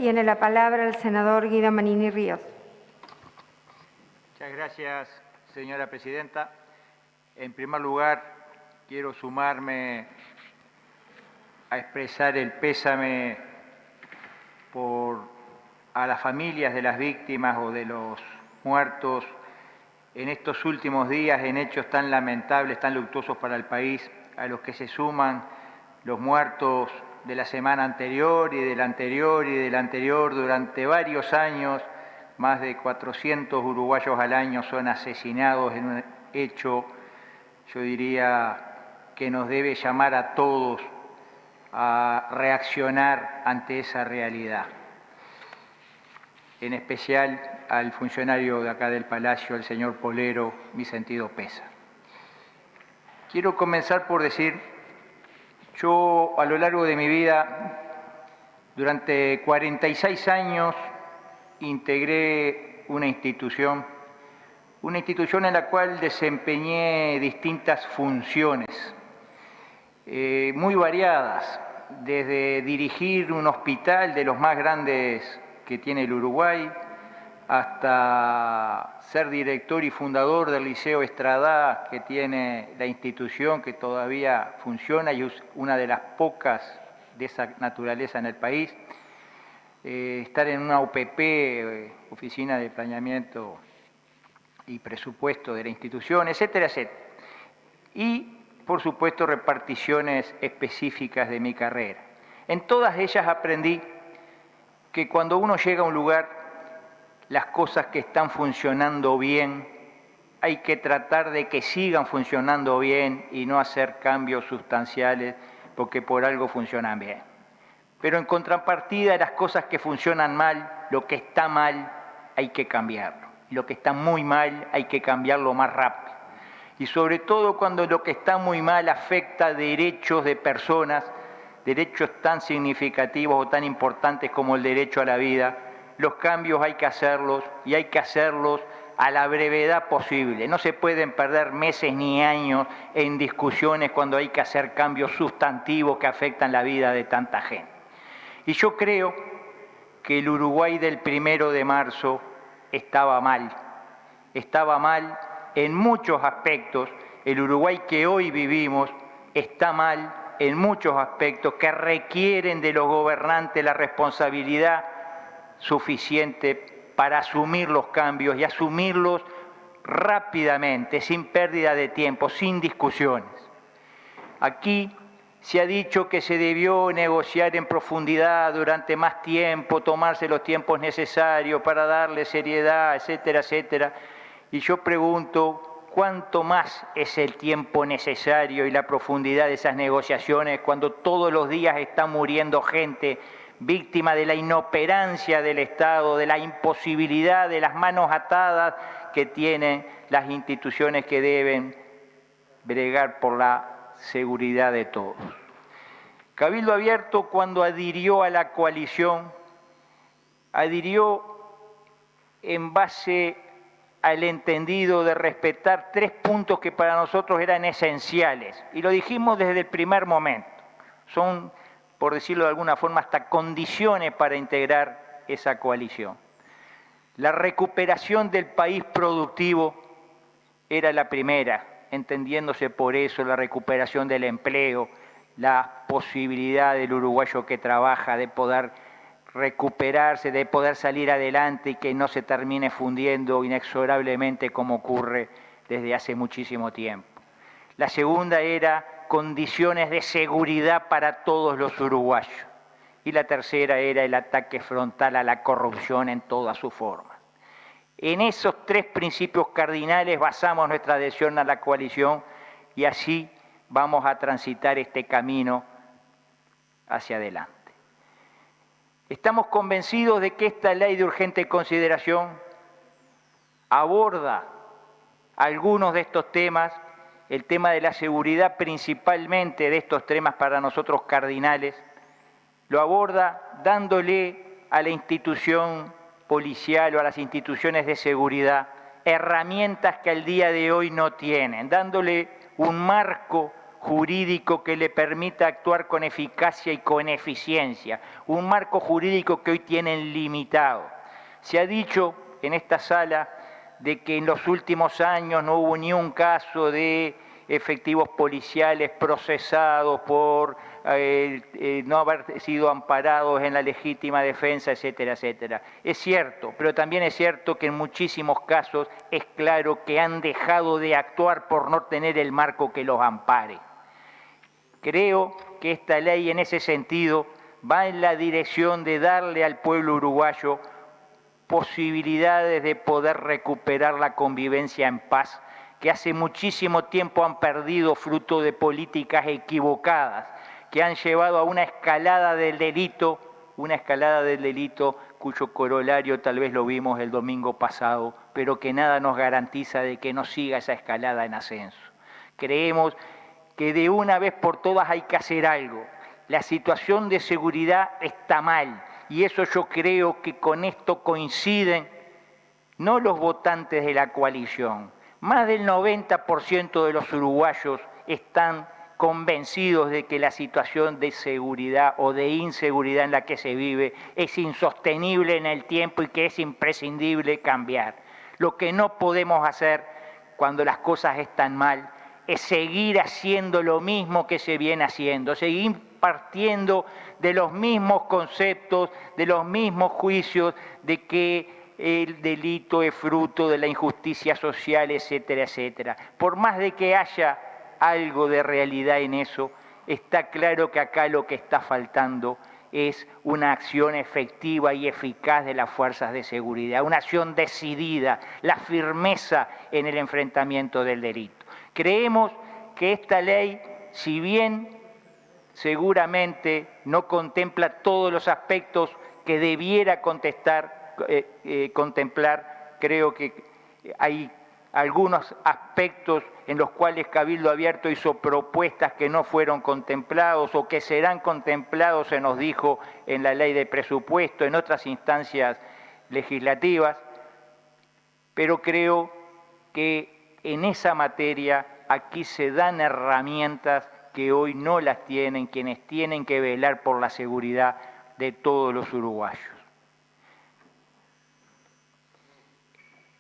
Tiene la palabra el senador Guido Manini Ríos. Muchas gracias, señora presidenta. En primer lugar, quiero sumarme a expresar el pésame a las familias de las víctimas o de los muertos en estos últimos días en hechos tan lamentables, tan luctuosos para el país, a los que se suman los muertos de la semana anterior y del anterior y del anterior. Durante varios años, más de 400 uruguayos al año son asesinados en un hecho, yo diría, que nos debe llamar a todos a reaccionar ante esa realidad. En especial al funcionario de acá del Palacio, el señor Polero, mi sentido pesa. Quiero comenzar por decir, yo a lo largo de mi vida, durante 46 años, integré una institución en la cual desempeñé distintas funciones, muy variadas, desde dirigir un hospital de los más grandes que tiene el Uruguay, hasta ser director y fundador del Liceo Estradá, que tiene la institución que todavía funciona y es una de las pocas de esa naturaleza en el país, estar en una OPP, Oficina de Planeamiento y Presupuesto de la institución, etcétera, etcétera. Y, por supuesto, reparticiones específicas de mi carrera. En todas ellas aprendí que cuando uno llega a un lugar, las cosas que están funcionando bien, hay que tratar de que sigan funcionando bien y no hacer cambios sustanciales porque por algo funcionan bien. Pero en contrapartida, las cosas que funcionan mal, lo que está mal, hay que cambiarlo. Y lo que está muy mal, hay que cambiarlo más rápido. Y sobre todo cuando lo que está muy mal afecta derechos de personas, derechos tan significativos o tan importantes como el derecho a la vida, los cambios hay que hacerlos y hay que hacerlos a la brevedad posible. No se pueden perder meses ni años en discusiones cuando hay que hacer cambios sustantivos que afectan la vida de tanta gente. Y yo creo que el Uruguay del 1 de marzo estaba mal en muchos aspectos. El Uruguay que hoy vivimos está mal en muchos aspectos que requieren de los gobernantes la responsabilidad suficiente para asumir los cambios y asumirlos rápidamente, sin pérdida de tiempo, sin discusiones. Aquí se ha dicho que se debió negociar en profundidad durante más tiempo, tomarse los tiempos necesarios para darle seriedad, etcétera, etcétera. Y yo pregunto, ¿cuánto más es el tiempo necesario y la profundidad de esas negociaciones cuando todos los días está muriendo gente víctima de la inoperancia del Estado, de la imposibilidad, de las manos atadas que tienen las instituciones que deben bregar por la seguridad de todos? Cabildo Abierto, cuando adhirió a la coalición, adhirió en base al entendido de respetar 3 puntos que para nosotros eran esenciales, y lo dijimos desde el primer momento. Son, por decirlo de alguna forma, hasta condiciones para integrar esa coalición. La recuperación del país productivo era la primera, entendiéndose por eso la recuperación del empleo, la posibilidad del uruguayo que trabaja de poder recuperarse, de poder salir adelante y que no se termine fundiendo inexorablemente como ocurre desde hace muchísimo tiempo. La segunda era condiciones de seguridad para todos los uruguayos. Y la tercera era el ataque frontal a la corrupción en todas sus formas. En esos 3 principios cardinales basamos nuestra adhesión a la coalición y así vamos a transitar este camino hacia adelante. Estamos convencidos de que esta ley de urgente consideración aborda algunos de estos temas, el tema de la seguridad principalmente de estos temas para nosotros cardinales, lo aborda dándole a la institución policial o a las instituciones de seguridad herramientas que al día de hoy no tienen, dándole un marco jurídico que le permita actuar con eficacia y con eficiencia, un marco jurídico que hoy tienen limitado. Se ha dicho en esta sala de que en los últimos años no hubo ni un caso de efectivos policiales procesados por no haber sido amparados en la legítima defensa, etcétera, etcétera. Es cierto, pero también es cierto que en muchísimos casos es claro que han dejado de actuar por no tener el marco que los ampare. Creo que esta ley en ese sentido va en la dirección de darle al pueblo uruguayo posibilidades de poder recuperar la convivencia en paz, que hace muchísimo tiempo han perdido fruto de políticas equivocadas, que han llevado a una escalada del delito cuyo corolario tal vez lo vimos el domingo pasado, pero que nada nos garantiza de que no siga esa escalada en ascenso. Creemos que de una vez por todas hay que hacer algo. La situación de seguridad está mal, y eso yo creo que con esto coinciden no los votantes de la coalición. Más del 90% de los uruguayos están convencidos de que la situación de seguridad o de inseguridad en la que se vive es insostenible en el tiempo y que es imprescindible cambiar. Lo que no podemos hacer cuando las cosas están mal es seguir haciendo lo mismo que se viene haciendo, seguir partiendo de los mismos conceptos, de los mismos juicios, de que el delito es fruto de la injusticia social, etcétera, etcétera. Por más de que haya algo de realidad en eso, está claro que acá lo que está faltando es una acción efectiva y eficaz de las fuerzas de seguridad, una acción decidida, la firmeza en el enfrentamiento del delito. Creemos que esta ley, si bien seguramente no contempla todos los aspectos que debiera contemplar, creo que hay algunos aspectos en los cuales Cabildo Abierto hizo propuestas que no fueron contemplados o que serán contemplados, se nos dijo, en la ley de presupuesto, en otras instancias legislativas, pero creo que en esa materia aquí se dan herramientas que hoy no las tienen quienes tienen que velar por la seguridad de todos los uruguayos.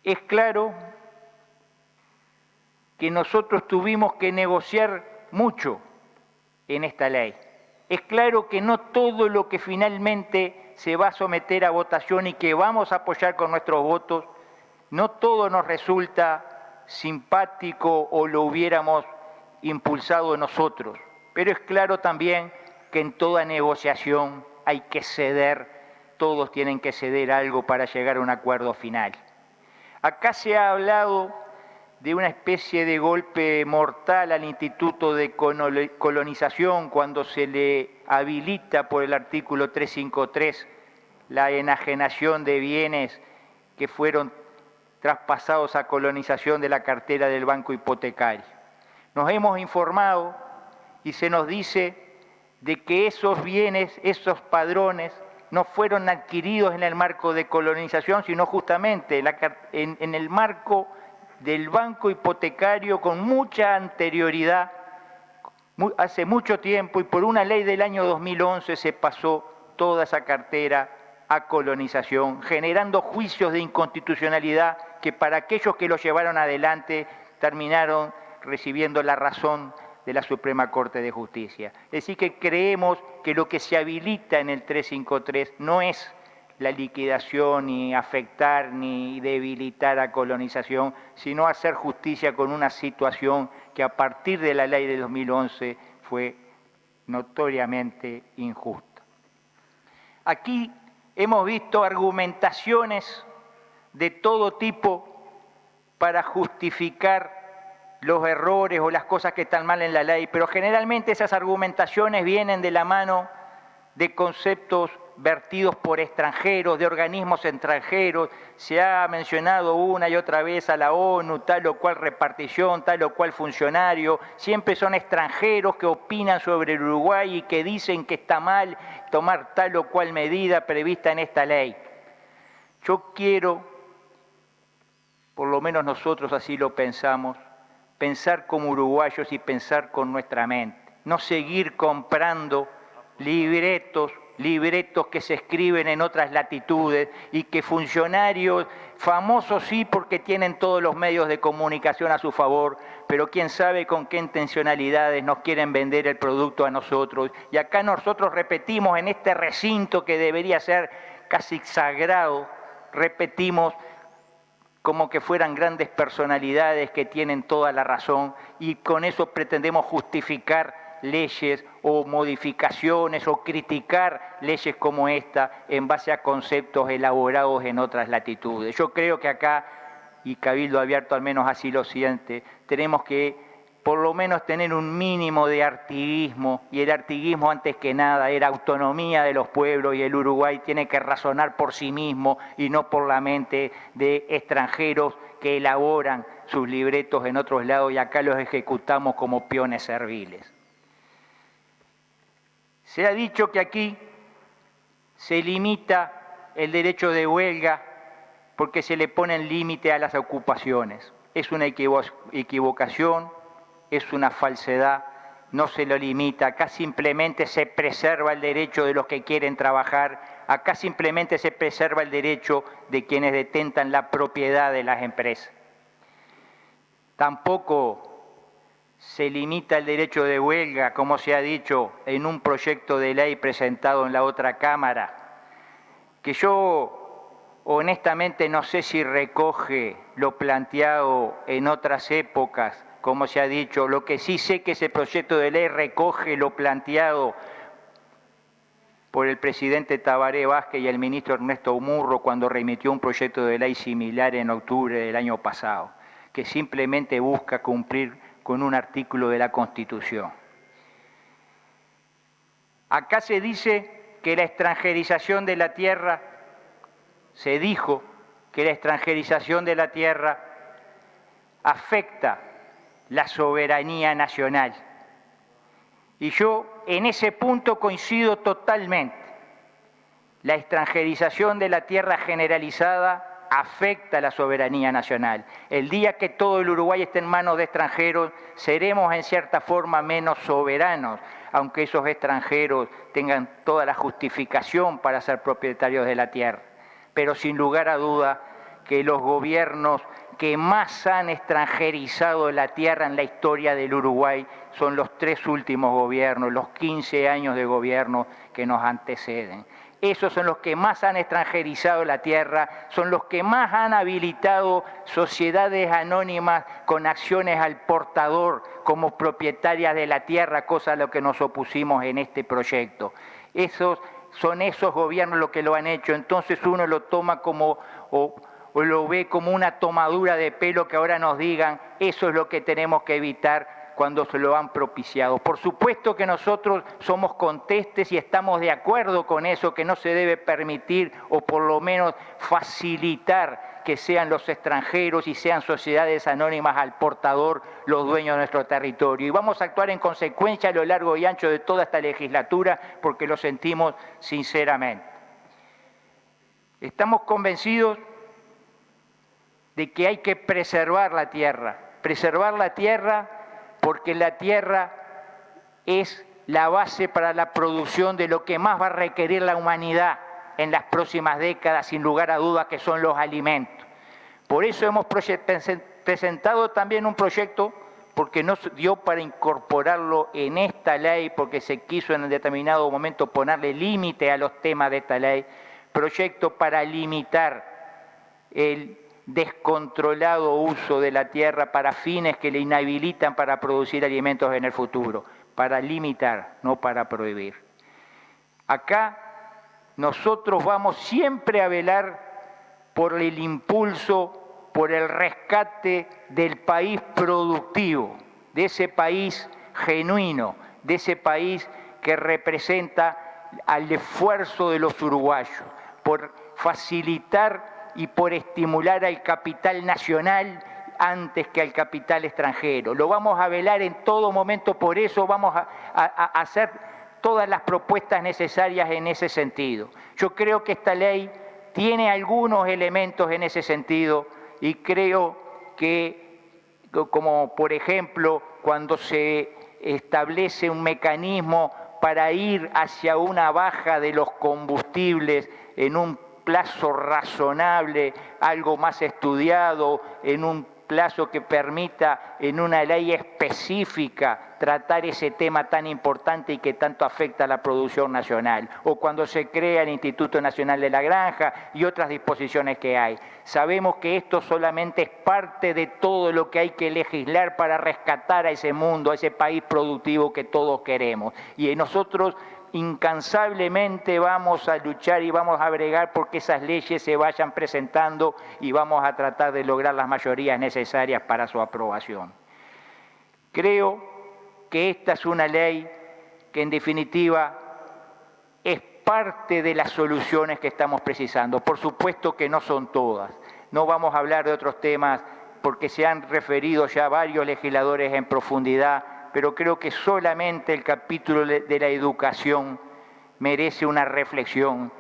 Es claro que nosotros tuvimos que negociar mucho en esta ley. Es claro que no todo lo que finalmente se va a someter a votación y que vamos a apoyar con nuestros votos, no todo nos resulta simpático o lo hubiéramos impulsado nosotros, pero es claro también que en toda negociación hay que ceder, todos tienen que ceder algo para llegar a un acuerdo final. Acá se ha hablado de una especie de golpe mortal al Instituto de Colonización cuando se le habilita por el artículo 353 la enajenación de bienes que fueron traspasados a colonización de la cartera del Banco Hipotecario. Nos hemos informado y se nos dice de que esos bienes, esos padrones, no fueron adquiridos en el marco de colonización, sino justamente en el marco del Banco Hipotecario con mucha anterioridad, hace mucho tiempo, y por una ley del año 2011 se pasó toda esa cartera a colonización, generando juicios de inconstitucionalidad que para aquellos que lo llevaron adelante terminaron recibiendo la razón de la Suprema Corte de Justicia. Es decir, que creemos que lo que se habilita en el 353 no es la liquidación, ni afectar, ni debilitar a colonización, sino hacer justicia con una situación que a partir de la ley de 2011 fue notoriamente injusta. Aquí hemos visto argumentaciones de todo tipo para justificar los errores o las cosas que están mal en la ley, pero generalmente esas argumentaciones vienen de la mano de conceptos vertidos por extranjeros, de organismos extranjeros. Se ha mencionado una y otra vez a la ONU, tal o cual repartición, tal o cual funcionario. Siempre son extranjeros que opinan sobre el Uruguay y que dicen que está mal tomar tal o cual medida prevista en esta ley. Yo quiero, por lo menos nosotros así lo pensamos, pensar como uruguayos y pensar con nuestra mente. No seguir comprando libretos que se escriben en otras latitudes y que funcionarios famosos sí porque tienen todos los medios de comunicación a su favor, pero quién sabe con qué intencionalidades nos quieren vender el producto a nosotros. Y acá nosotros repetimos en este recinto que debería ser casi sagrado, repetimos como que fueran grandes personalidades que tienen toda la razón y con eso pretendemos justificar leyes o modificaciones o criticar leyes como esta en base a conceptos elaborados en otras latitudes. Yo creo que acá, y Cabildo Abierto al menos así lo siente, tenemos que por lo menos tener un mínimo de artiguismo, y el artiguismo antes que nada era autonomía de los pueblos, y el Uruguay tiene que razonar por sí mismo y no por la mente de extranjeros que elaboran sus libretos en otros lados y acá los ejecutamos como peones serviles. Se ha dicho que aquí se limita el derecho de huelga porque se le ponen límite a las ocupaciones. Es una equivocación, es una falsedad, no se lo limita. Acá simplemente se preserva el derecho de los que quieren trabajar, acá simplemente se preserva el derecho de quienes detentan la propiedad de las empresas. Tampoco se limita el derecho de huelga, como se ha dicho en un proyecto de ley presentado en la otra Cámara, que yo honestamente no sé si recoge lo planteado en otras épocas, como se ha dicho. Lo que sí sé que ese proyecto de ley recoge lo planteado por el presidente Tabaré Vázquez y el ministro Ernesto Murro cuando remitió un proyecto de ley similar en octubre del año pasado, que simplemente busca cumplir con un artículo de la Constitución. Acá se dice que la extranjerización de la tierra, se dijo que la extranjerización de la tierra afecta la soberanía nacional. Y yo en ese punto coincido totalmente. La extranjerización de la tierra generalizada afecta la soberanía nacional. El día que todo el Uruguay esté en manos de extranjeros, seremos en cierta forma menos soberanos, aunque esos extranjeros tengan toda la justificación para ser propietarios de la tierra. Pero sin lugar a duda que los gobiernos que más han extranjerizado la tierra en la historia del Uruguay son los 3 últimos gobiernos, los 15 años de gobierno que nos anteceden. Esos son los que más han extranjerizado la tierra, son los que más han habilitado sociedades anónimas con acciones al portador como propietarias de la tierra, cosa a lo que nos opusimos en este proyecto. Son esos gobiernos los que lo han hecho, entonces uno lo toma como o lo ve como una tomadura de pelo que ahora nos digan eso es lo que tenemos que evitar cuando se lo han propiciado. Por supuesto que nosotros somos contestes y estamos de acuerdo con eso, que no se debe permitir o por lo menos facilitar que sean los extranjeros y sean sociedades anónimas al portador los dueños de nuestro territorio. Y vamos a actuar en consecuencia a lo largo y ancho de toda esta legislatura porque lo sentimos sinceramente. Estamos convencidos de que hay que preservar la tierra porque la tierra es la base para la producción de lo que más va a requerir la humanidad en las próximas décadas, sin lugar a dudas, que son los alimentos. Por eso hemos presentado también un proyecto, porque no dio para incorporarlo en esta ley, porque se quiso en un determinado momento ponerle límite a los temas de esta ley, proyecto para limitar el descontrolado uso de la tierra para fines que le inhabilitan para producir alimentos en el futuro, para limitar, no para prohibir. Acá nosotros vamos siempre a velar por el impulso, por el rescate del país productivo, de ese país genuino, de ese país que representa al esfuerzo de los uruguayos, por facilitar y por estimular al capital nacional antes que al capital extranjero. Lo vamos a velar en todo momento, por eso vamos a hacer todas las propuestas necesarias en ese sentido. Yo creo que esta ley tiene algunos elementos en ese sentido y creo que como por ejemplo cuando se establece un mecanismo para ir hacia una baja de los combustibles en un plazo razonable, algo más estudiado, en un plazo que permita en una ley específica tratar ese tema tan importante y que tanto afecta a la producción nacional, o cuando se crea el Instituto Nacional de la Granja y otras disposiciones que hay. Sabemos que esto solamente es parte de todo lo que hay que legislar para rescatar a ese mundo, a ese país productivo que todos queremos. Y nosotros incansablemente vamos a luchar y vamos a bregar porque esas leyes se vayan presentando y vamos a tratar de lograr las mayorías necesarias para su aprobación. Creo que esta es una ley que en definitiva es parte de las soluciones que estamos precisando. Por supuesto que no son todas. No vamos a hablar de otros temas porque se han referido ya varios legisladores en profundidad, pero creo que solamente el capítulo de la educación merece una reflexión.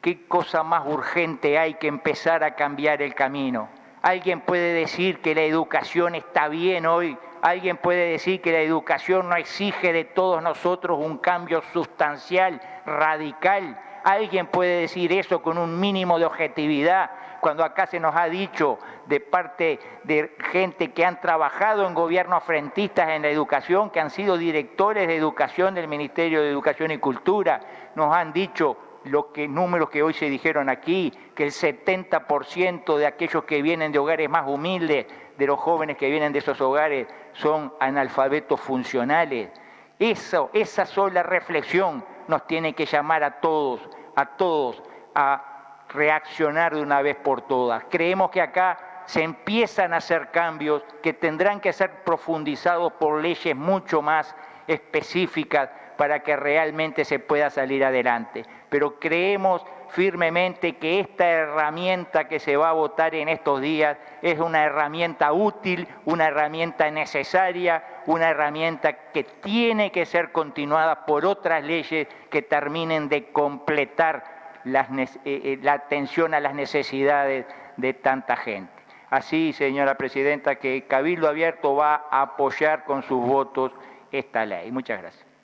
¿Qué cosa más urgente hay que empezar a cambiar el camino? ¿Alguien puede decir que la educación está bien hoy? ¿Alguien puede decir que la educación no exige de todos nosotros un cambio sustancial, radical? ¿Alguien puede decir eso con un mínimo de objetividad? Cuando acá se nos ha dicho de parte de gente que han trabajado en gobiernos frentistas en la educación, que han sido directores de educación del Ministerio de Educación y Cultura, nos han dicho números que hoy se dijeron aquí, que el 70% de aquellos que vienen de hogares más humildes, de los jóvenes que vienen de esos hogares, son analfabetos funcionales. Esa sola reflexión nos tiene que llamar a todos a reaccionar de una vez por todas. Creemos que acá se empiezan a hacer cambios que tendrán que ser profundizados por leyes mucho más específicas para que realmente se pueda salir adelante. Pero creemos firmemente que esta herramienta que se va a votar en estos días es una herramienta útil, una herramienta necesaria, una herramienta que tiene que ser continuada por otras leyes que terminen de completar la atención a las necesidades de tanta gente. Así, señora presidenta, que Cabildo Abierto va a apoyar con sus votos esta ley. Muchas gracias.